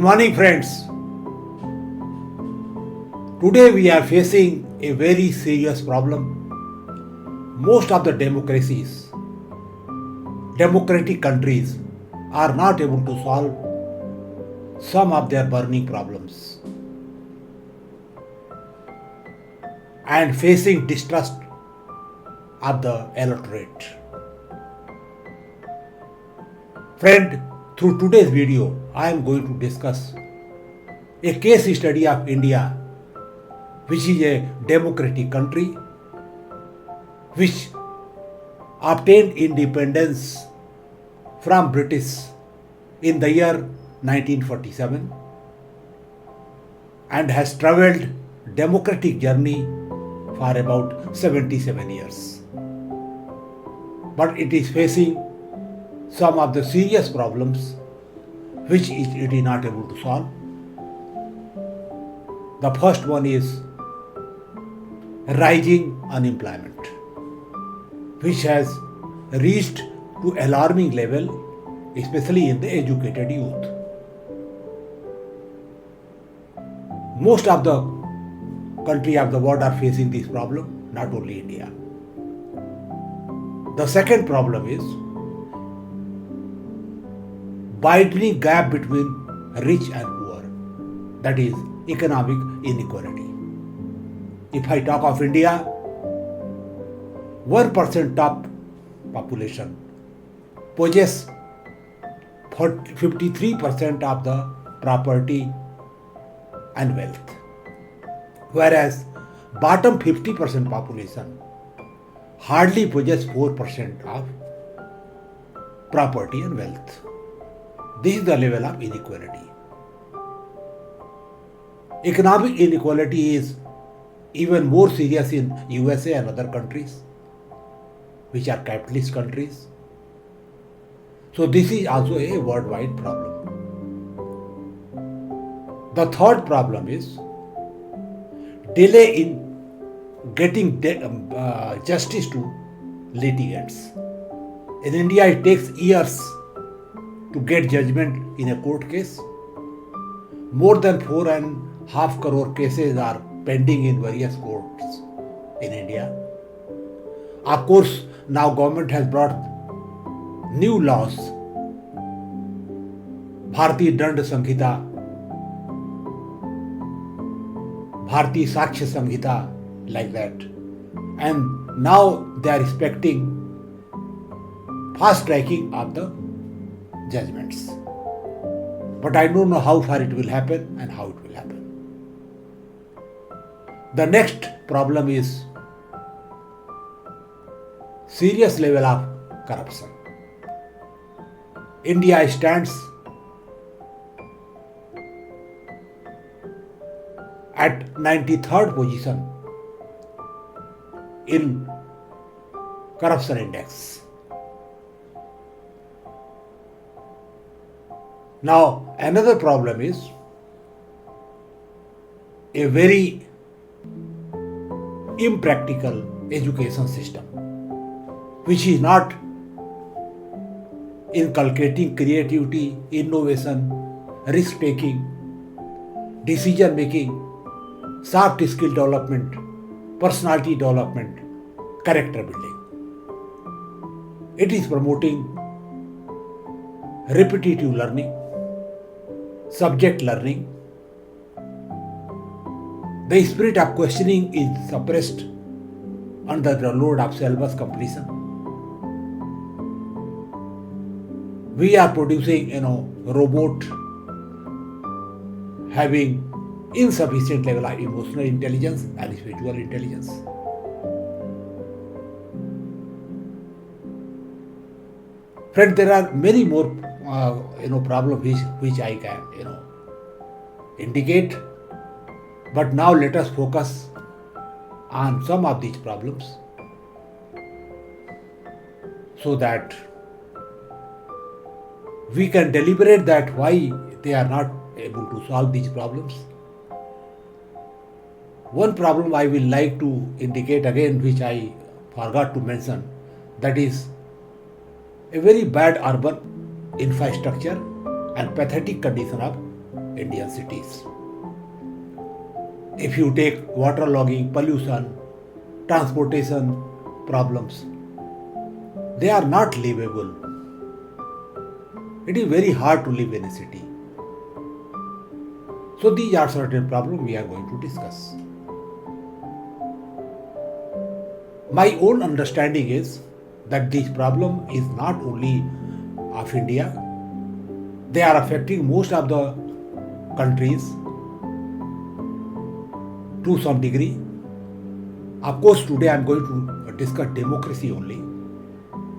morning, friends. Today we are facing a very serious problem. Most of the democratic countries, are not able to solve some of their burning problems and facing distrust of the electorate. Friend, through today's video, I am going to discuss a case study of India, which is a democratic country, which obtained independence from British in the year 1947 and has travelled democratic journey for about 77 years. But it is facing some of the serious problems which it is not able to solve. The first one is rising unemployment, which has reached to alarming level, especially in the educated youth. Most of the countries of the world are facing this problem, not only India. The second problem is widening gap between rich and poor, that is economic inequality. If I talk of India, 1% top population possess 53% of the property and wealth, whereas bottom 50% population hardly possess 4% of property and wealth. This is the level of inequality. Economic inequality is even more serious in USA and other countries, which are capitalist countries. So this is also a worldwide problem. The third problem is delay in getting justice to litigants. In India, it takes years to get judgment in a court case. More than 4.5 crore cases are pending in various courts in India. Of course, now government has brought new laws, Bharatiya Dand Sanhita, Bharatiya Sakshya Sanhita, like that. And now they are expecting fast tracking of the judgments. But I don't know how far it will happen and how it will happen. The next problem is serious level of corruption. India stands at 93rd position in corruption index. Now, another problem is a very impractical education system, which is not inculcating creativity, innovation, risk-taking, decision-making, soft skill development, personality development, character building. It is promoting repetitive learning, subject learning. The spirit of questioning is suppressed under the load of syllabus completion. We are producing, robot having insufficient level of emotional intelligence and spiritual intelligence. Friends, there are many more problems which I can indicate, but now let us focus on some of these problems so that we can deliberate that why they are not able to solve these problems. One problem I will like to indicate again, which I forgot to mention, that is a very bad urban infrastructure and pathetic condition of Indian cities. If you take waterlogging, pollution, transportation problems, they are not livable. It is very hard to live in a city. So these are certain problems we are going to discuss. My own understanding is that this problem is not only of India, they are affecting most of the countries to some degree. Of course, today I am going to discuss democracy only,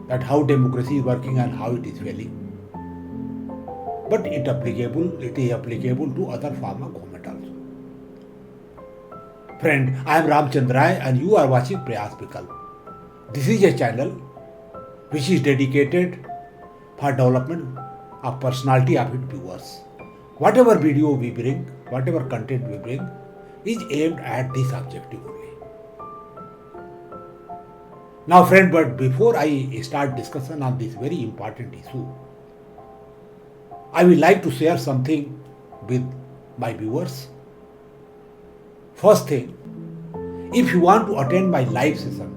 that how democracy is working and how it is failing. But it is applicable to other form of government also. Friend, I am Ramchandra and you are watching Prayas. This is a channel which is dedicated for development of personality of its viewers. Whatever video we bring, whatever content we bring, is aimed at this objective only. Now friend, but before I start discussion on this very important issue, I would like to share something with my viewers. First thing, if you want to attend my live session,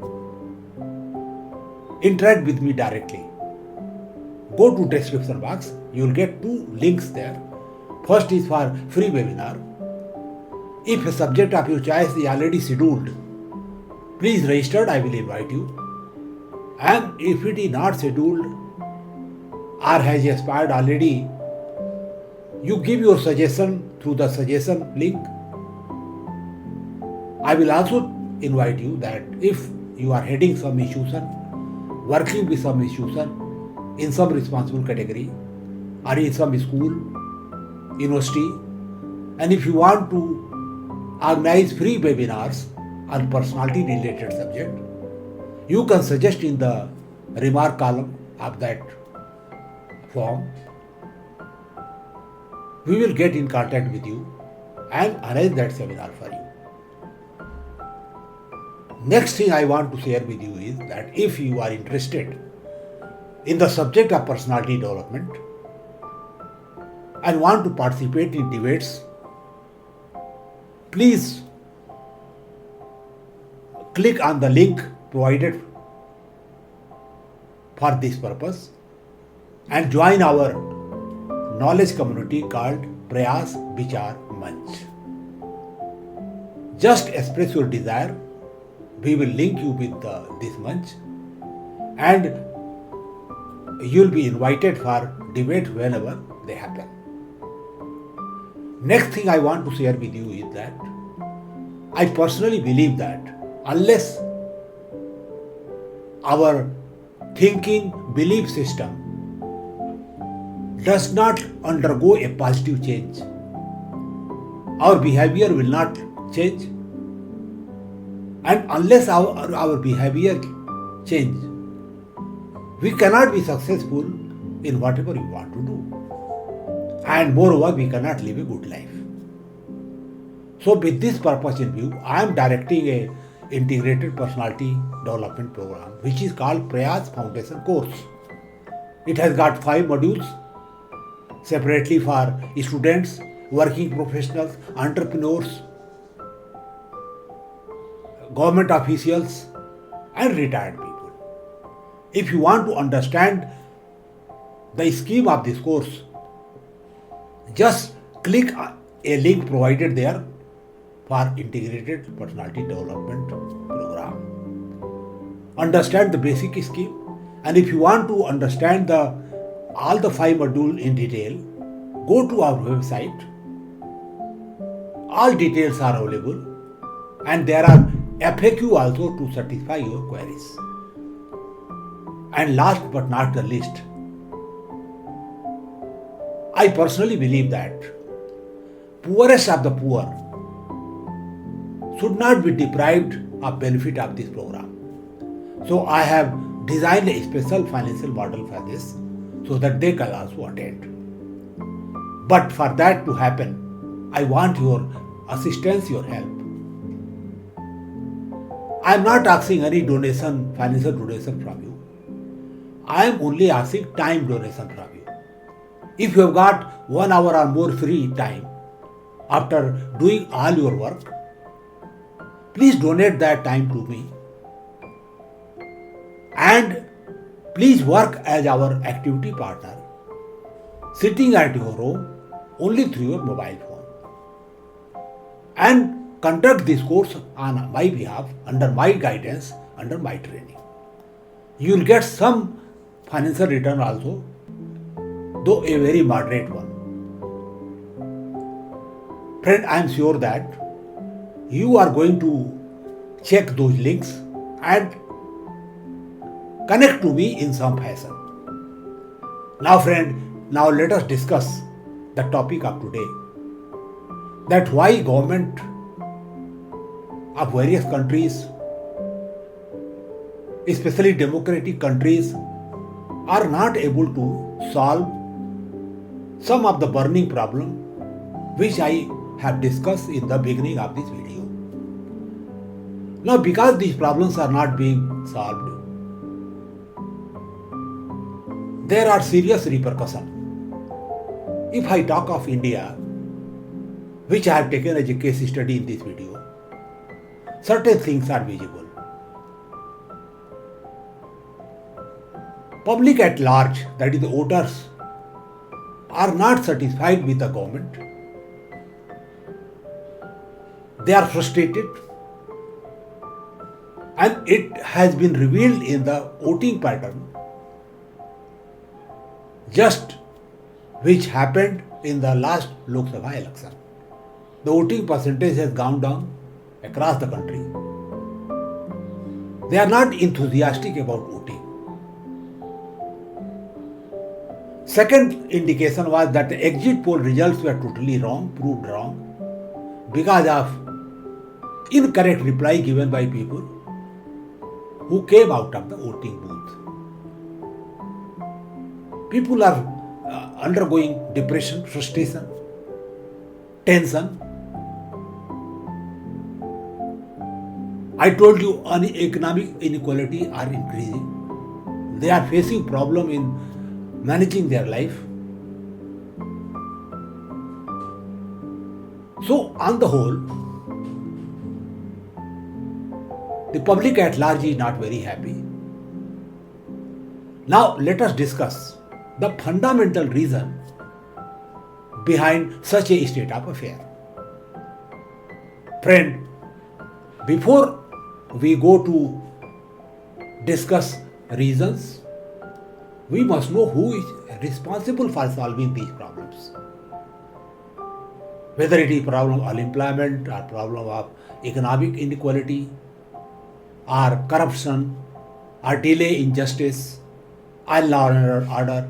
interact with me directly. Go to description box, you will get 2 links there. First is for free webinar. If a subject of your choice is already scheduled, please register, I will invite you. And if it is not scheduled or has expired already, you give your suggestion through the suggestion link. I will also invite you that if you are heading some institution, working with some institution in some responsible category or in some school, university, and if you want to organize free webinars on personality related subject, you can suggest in the remark column of that form. We will get in contact with you and arrange that seminar for you. Next thing I want to share with you is that if you are interested in the subject of personality development and want to participate in debates, please click on the link provided for this purpose and join our knowledge community called Prayas Vichar Manch. Just express your desire. We will link you with this Manch and you will be invited for debate whenever they happen. Next thing I want to share with you is that I personally believe that unless our thinking belief system does not undergo a positive change, our behavior will not change. And unless our behavior change, we cannot be successful in whatever we want to do. And moreover, we cannot live a good life. So with this purpose in view, I am directing a integrated personality development program which is called Prayas Foundation course. It has got 5 modules separately for students, working professionals, entrepreneurs, government officials and retired people. If you want to understand the scheme of this course, just click a link provided there for integrated personality development program. Understand the basic scheme, and if you want to understand all the 5 modules in detail, go to our website. All details are available and there are FAQ also to satisfy your queries. And last but not the least, I personally believe that poorest of the poor should not be deprived of benefit of this program. So I have designed a special financial model for this so that they can also attend. But for that to happen, I want your assistance, your help. I am not asking any donation, financial donation from you. I am only asking time donation from you. If you have got 1 hour or more free time after doing all your work, please donate that time to me and please work as our activity partner, sitting at your home only through your mobile phone, and conduct this course on my behalf, under my guidance, under my training. You will get some financial return also, though a very moderate one. Friend, I am sure that you are going to check those links and connect to me in some fashion. Now friend, now let us discuss the topic of today, that why government of various countries, especially democratic countries, are not able to solve some of the burning problems which I have discussed in the beginning of this video. Now, because these problems are not being solved, there are serious repercussions. If I talk of India, which I have taken as a case study in this video, certain things are visible. Public at large, that is the voters, are not satisfied with the government. They are frustrated, and it has been revealed in the voting pattern just which happened in the last Lok Sabha election. The voting percentage has gone down across the country. They are not enthusiastic about voting. Second indication was that the exit poll results were totally wrong, proved wrong, because of incorrect reply given by people who came out of the voting booth. People are undergoing depression, frustration, tension. I told you economic inequality are increasing. They are facing problem in managing their life. So on the whole, the public at large is not very happy. Now let us discuss the fundamental reason behind such a state of affair. Friend, before we go to discuss reasons, we must know who is responsible for solving these problems. Whether it is problem of unemployment or problem of economic inequality or corruption or delay in justice or law and order,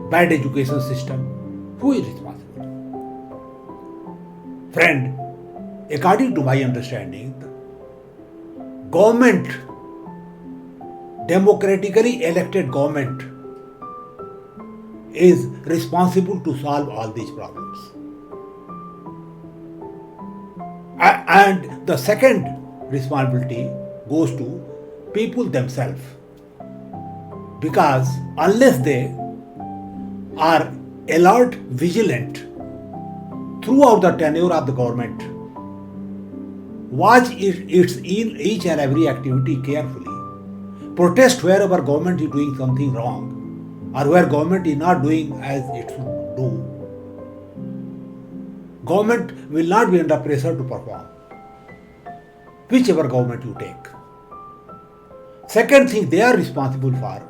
bad education system, who is responsible? Friend, according to my understanding, government, democratically elected government, is responsible to solve all these problems. And the second responsibility goes to people themselves, because unless they are alert, vigilant throughout the tenure of the government, watch its each and every activity carefully, protest wherever government is doing something wrong or where government is not doing as it should do, government will not be under pressure to perform, whichever government you take. Second thing, they are responsible for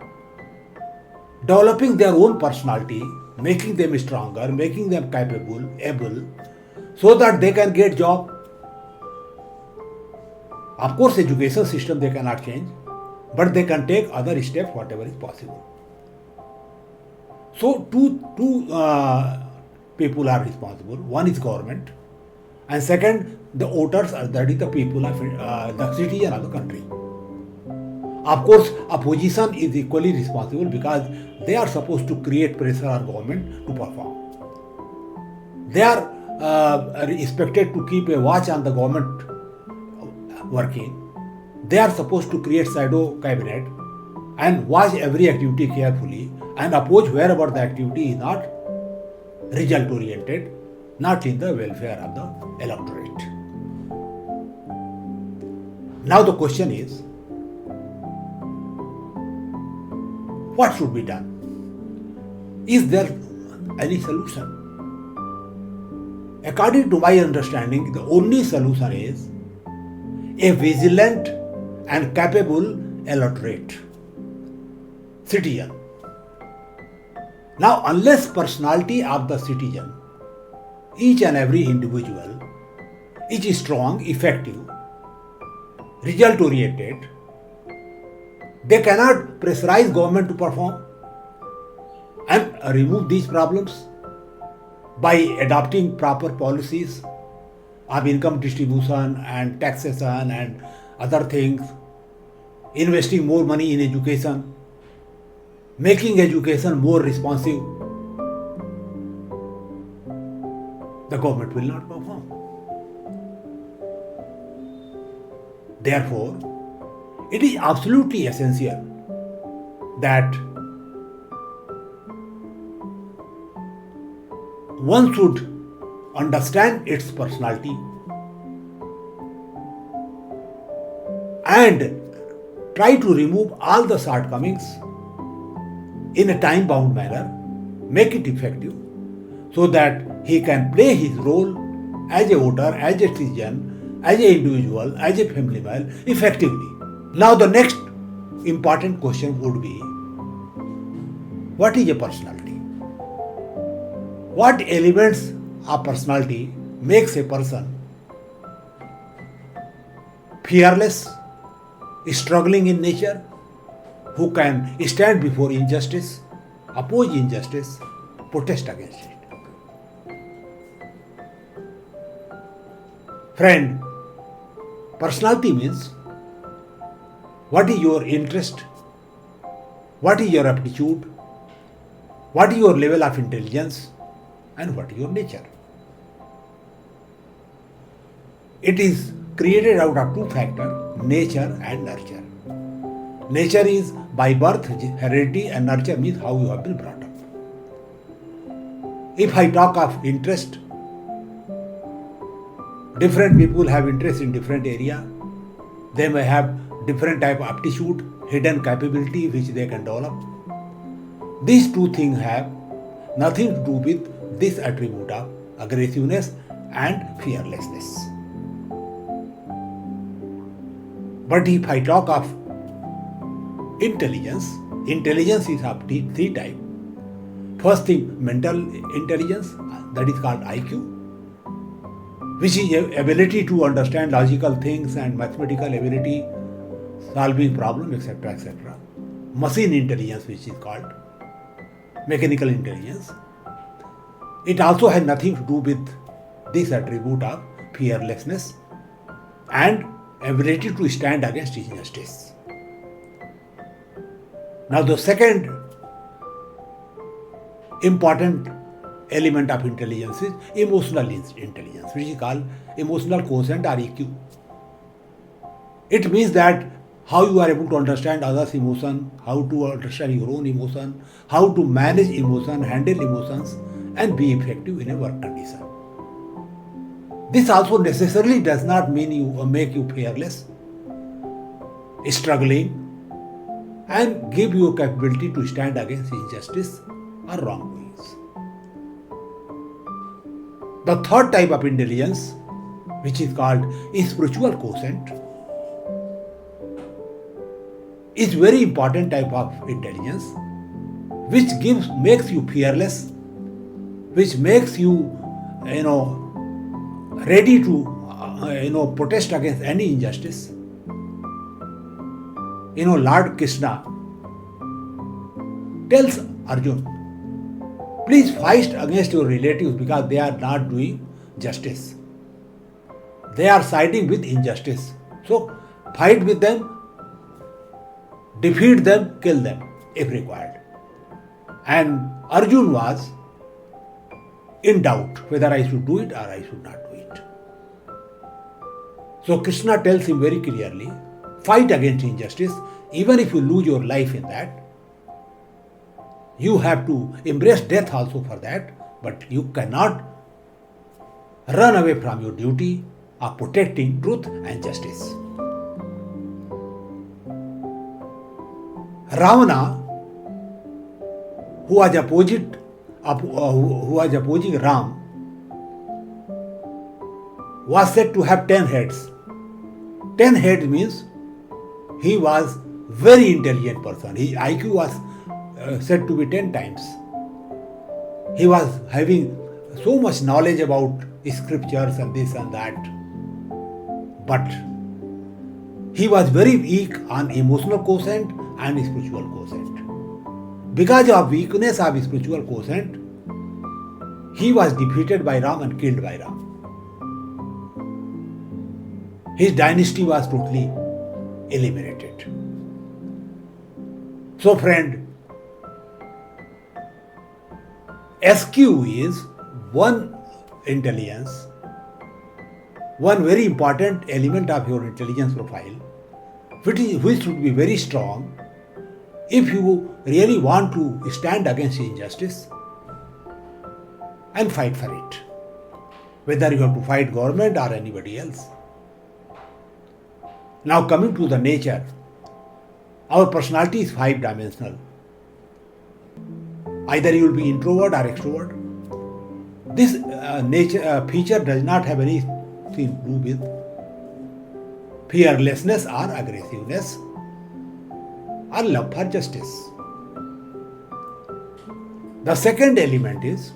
developing their own personality, making them stronger, making them capable, able, so that they can get job. Of course, education system they cannot change, but they can take other steps, whatever is possible. So two people are responsible. One is government, and second, the voters, that is the people of the citizen of the country. Of course, opposition is equally responsible because they are supposed to create pressure on government to perform. They are expected to keep a watch on the government working. They are supposed to create shadow cabinet and watch every activity carefully and oppose wherever the activity is not result oriented, not in the welfare of the electorate. Now the question is, what should be done? Is there any solution? According to my understanding, the only solution is a vigilant and capable electorate, citizen. Now, unless personality of the citizen, each and every individual, is strong, effective, result oriented, they cannot pressurize government to perform and remove these problems by adopting proper policies of income distribution and taxation and other things, investing more money in education, making education more responsive. The government will not perform. Therefore, it is absolutely essential that one should understand its personality and try to remove all the shortcomings in a time-bound manner, make it effective so that he can play his role as a voter, as a citizen, as an individual, as a family man effectively. Now the next important question would be, what is a personality? What elements of personality makes a person fearless, struggling in nature, who can stand before injustice, oppose injustice, protest against it? Friend, personality means what is your interest, what is your aptitude, what is your level of intelligence, and what is your nature. It is created out of two factors, nature and nurture. Nature is by birth, heredity, and nurture means how you have been brought up. If I talk of interest, different people have interest in different area. They may have different type of aptitude, hidden capability which they can develop. These two things have nothing to do with this attribute of aggressiveness and fearlessness. But if I talk of intelligence, intelligence is of three types. First thing, mental intelligence, that is called IQ, which is ability to understand logical things and mathematical ability, solving problems, etc., etc. Machine intelligence, which is called mechanical intelligence. It also has nothing to do with this attribute of fearlessness and ability to stand against injustice. Now the second important element of intelligence is emotional intelligence, which is called emotional quotient or EQ. It means that how you are able to understand others' emotion, how to understand your own emotion, how to manage emotion, handle emotions, and be effective in a work condition. This also necessarily does not mean you make you fearless, struggling, and give you a capability to stand against injustice or wrongdoings. The third type of intelligence, which is called spiritual quotient, is very important type of intelligence, which makes you fearless, which makes you ready to protest against any injustice. Lord Krishna tells Arjun, please fight against your relatives because they are not doing justice. They are siding with injustice. So fight with them, defeat them, kill them if required. And Arjun was in doubt whether I should do it or I should not do it. So Krishna tells him very clearly, fight against injustice even if you lose your life in that, you have to embrace death also for that, but you cannot run away from your duty of protecting truth and justice. Ravana, who was opposing Ram, was said to have 10 heads. 10 heads means he was very intelligent person. His IQ was said to be 10 times. He was having so much knowledge about scriptures and this and that. But he was very weak on emotional quotient and spiritual quotient. Because of weakness of spiritual quotient, he was defeated by Ram and killed by Ram. His dynasty was totally eliminated. So friend, SQ is one intelligence, one very important element of your intelligence profile, which should be very strong if you really want to stand against injustice and fight for it, whether you have to fight government or anybody else. Now coming to the nature, our personality is 5-dimensional. Either you will be introvert or extrovert. This feature does not have anything to do with fearlessness or aggressiveness or love for justice. The second element is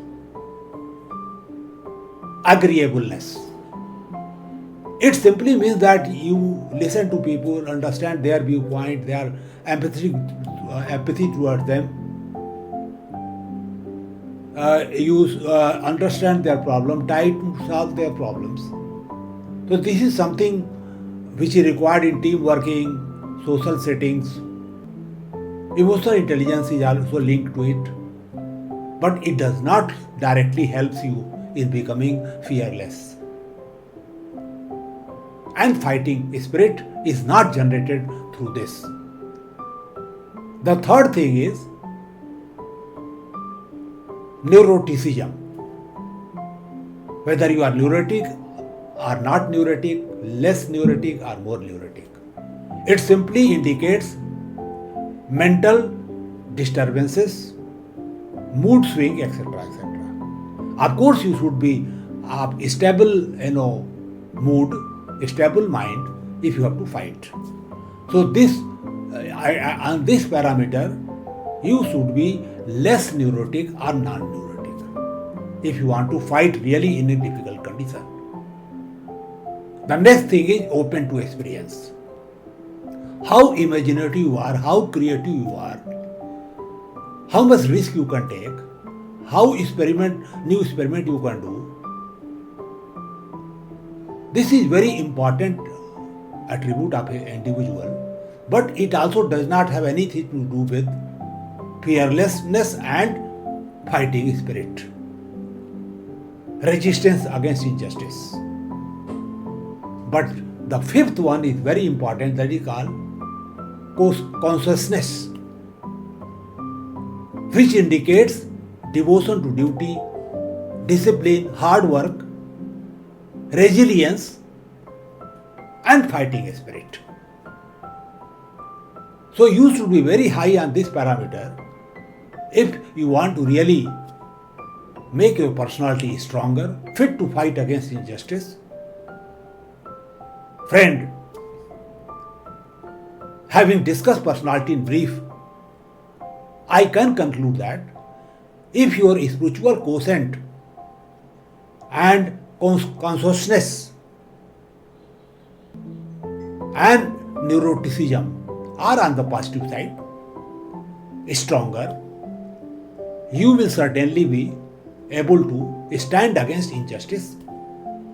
agreeableness. It simply means that you listen to people, understand their viewpoint, their empathy towards them. You understand their problem, try to solve their problems. So this is something which is required in team working, social settings. Emotional intelligence is also linked to it, but it does not directly help you in becoming fearless. And fighting spirit is not generated through this. The third thing is neuroticism. Whether you are neurotic or not neurotic, less neurotic or more neurotic. It simply indicates mental disturbances, mood swing, etc. etc. Of course, you should be of stable, mood, stable mind if you have to fight. So this, on this parameter, you should be less neurotic or non-neurotic if you want to fight really in a difficult condition. The next thing is open to experience. How imaginative you are, how creative you are, how much risk you can take, how new experiment you can do. This is very important attribute of an individual, but it also does not have anything to do with fearlessness and fighting spirit, resistance against injustice. But the fifth one is very important, that is called consciousness, which indicates devotion to duty, discipline, hard work, resilience and fighting spirit. So you should be very high on this parameter if you want to really make your personality stronger, fit to fight against injustice. Friend, having discussed personality in brief, I can conclude that if your spiritual quotient and consciousness and neuroticism are on the positive side, stronger, you will certainly be able to stand against injustice,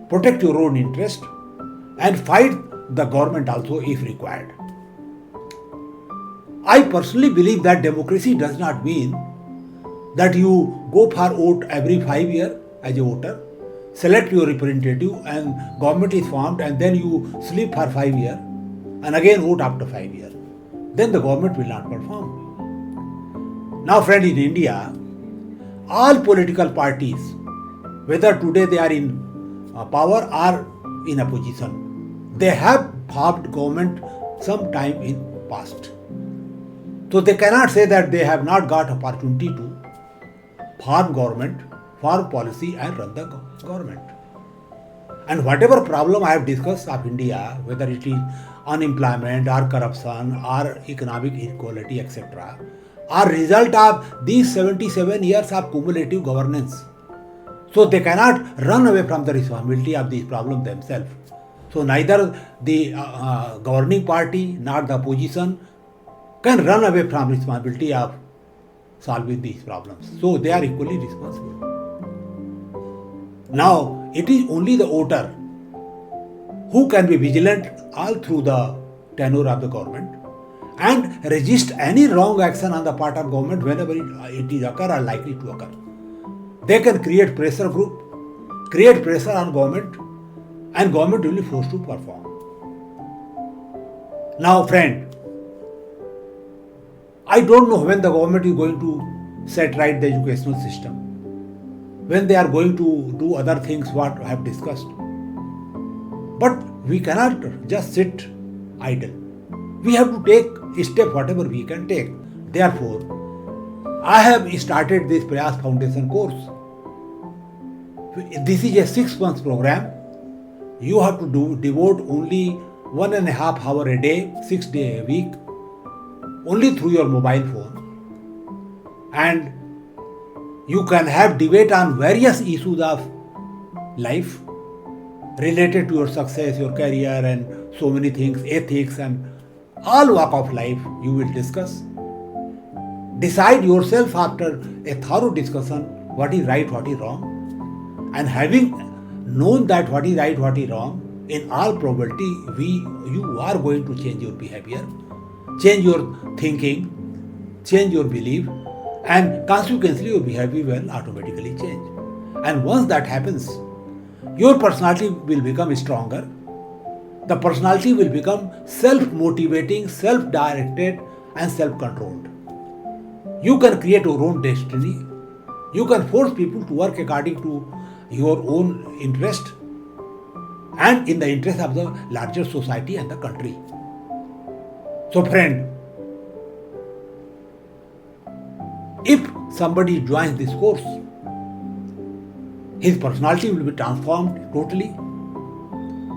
protect your own interest, and fight the government also if required. I personally believe that democracy does not mean that you go for vote every 5 years as a voter, select your representative and government is formed and then you sleep for 5 years and again vote after 5 years. then the government will not perform. Now, friend, in India, all political parties, whether today they are in power or in opposition, they have formed government some time in past. So they cannot say that they have not got opportunity to form government, form policy and run the government. And whatever problem I have discussed of India, whether it is unemployment or corruption or economic inequality, etc., are result of these 77 years of cumulative governance. So they cannot run away from the responsibility of these problems themselves. So neither the governing party nor the opposition can run away from responsibility of solving these problems. So they are equally responsible. Now it is only the voter who can be vigilant all through the tenure of the government and resist any wrong action on the part of government whenever it is occur or likely to occur. They can create pressure group, create pressure on government, and government will be forced to perform. Now, friend, I don't know when the government is going to set right the educational system, when they are going to do other things what I have discussed. But we cannot just sit idle. We have to take a step whatever we can take. Therefore, I have started this Prayas Foundation course. This is a 6 months program. You have to devote only 1.5 hours a day, 6 days a week, only through your mobile phone. And you can have debate on various issues of life related to your success, your career and so many things, ethics and all walk of life you will discuss. Decide yourself after a thorough discussion what is right, what is wrong. And having known that what is right, what is wrong, in all probability you are going to change your behavior, change your thinking, change your belief, and consequently your behavior will automatically change. And once that happens, your personality will become stronger. The personality will become self-motivating, self-directed and self-controlled. You can create your own destiny. You can force people to work according to your own interest and in the interest of the larger society and the country. So friend, if somebody joins this course, his personality will be transformed totally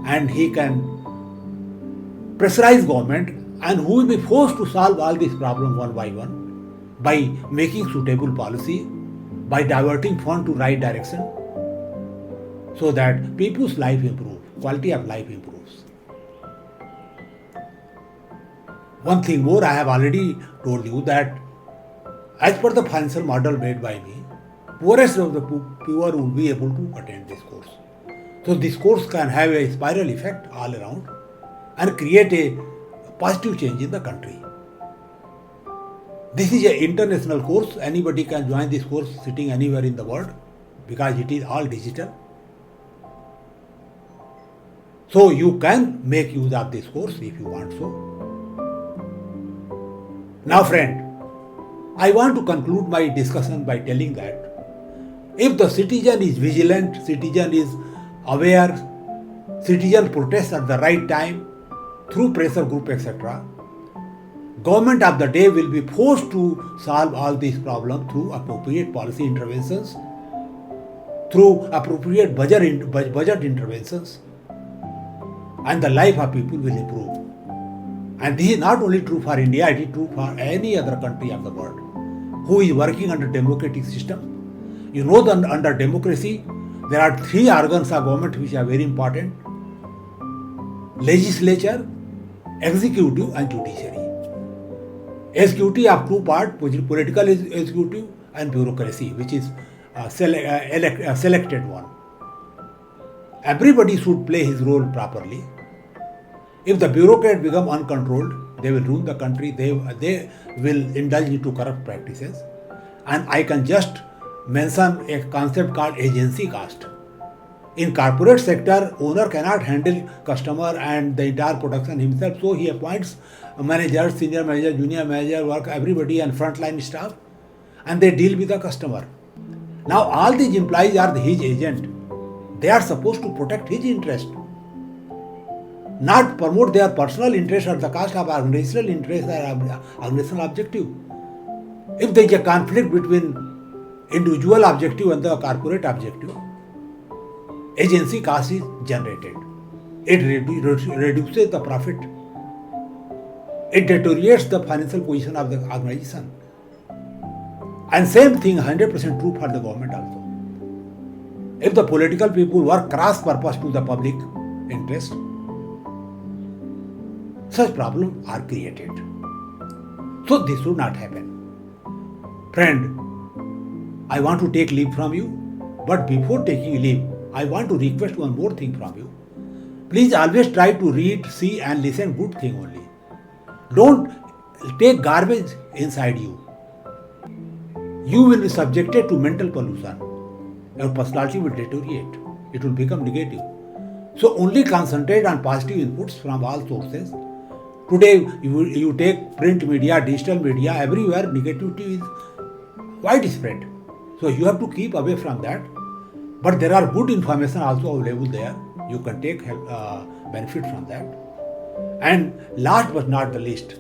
and he can pressurize government and who will be forced to solve all these problems one by one by making suitable policy, by diverting funds to right direction so that people's life improves, quality of life improves. One thing more, I have already told you that as per the financial model made by me, poorest of the poor will be able to attend this course. So this course can have a spiral effect all around and create a positive change in the country. This is an international course. Anybody can join this course sitting anywhere in the world because it is all digital. So you can make use of this course if you want so. Now friend, I want to conclude my discussion by telling that if the citizen is vigilant, citizen is aware, citizen protests at the right time through pressure group, etc., government of the day will be forced to solve all these problems through appropriate policy interventions, through appropriate budget interventions, and the life of people will improve. And this is not only true for India, it is true for any other country of the world who is working under democratic system. You know that under democracy, there are 3 organs of government which are very important: legislature, executive and judiciary. Executive have 2 parts, political executive and bureaucracy, which is selected one. Everybody should play his role properly. If the bureaucrats become uncontrolled, they will ruin the country, they will indulge into corrupt practices. And I can just mention a concept called agency caste. In corporate sector, owner cannot handle customer and the entire production himself, so he appoints a manager, senior manager, junior manager, work everybody and frontline staff, and they deal with the customer. Now all these employees are his agent. They are supposed to protect his interest, not promote their personal interest at the cost of organizational interest or organizational objective. If there is a conflict between individual objective and the corporate objective, agency cost is generated. It reduces the profit. It deteriorates the financial position of the organization. And same thing 100% true for the government also. If the political people work cross purpose to the public interest, such problems are created. So this should not happen. Friend, I want to take leave from you, but before taking leave, I want to request one more thing from you. Please always try to read, see and listen good thing only. Don't take garbage inside you. You will be subjected to mental pollution. Your personality will deteriorate. It will become negative. So only concentrate on positive inputs from all sources. Today you take print media, digital media, everywhere negativity is widespread. So you have to keep away from that. But there are good information also available there. You can take benefit from that. And last but not the least,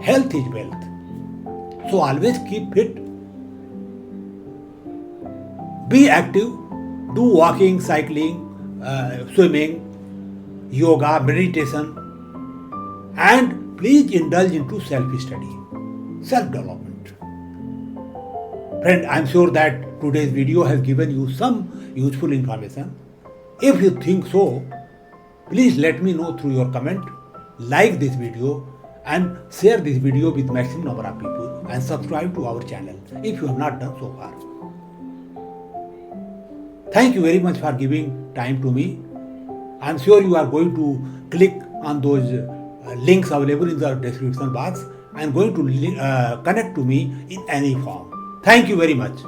health is wealth. So always keep fit. Be active. Do walking, cycling, swimming, yoga, meditation. And please indulge into self-study, self-development. Friend, I am sure that today's video has given you some useful information. If you think so, please let me know through your comment, like this video and share this video with maximum number of people and subscribe to our channel if you have not done so far. Thank you very much for giving time to me. I am sure you are going to click on those links available in the description box and going to connect to me in any form. Thank you very much.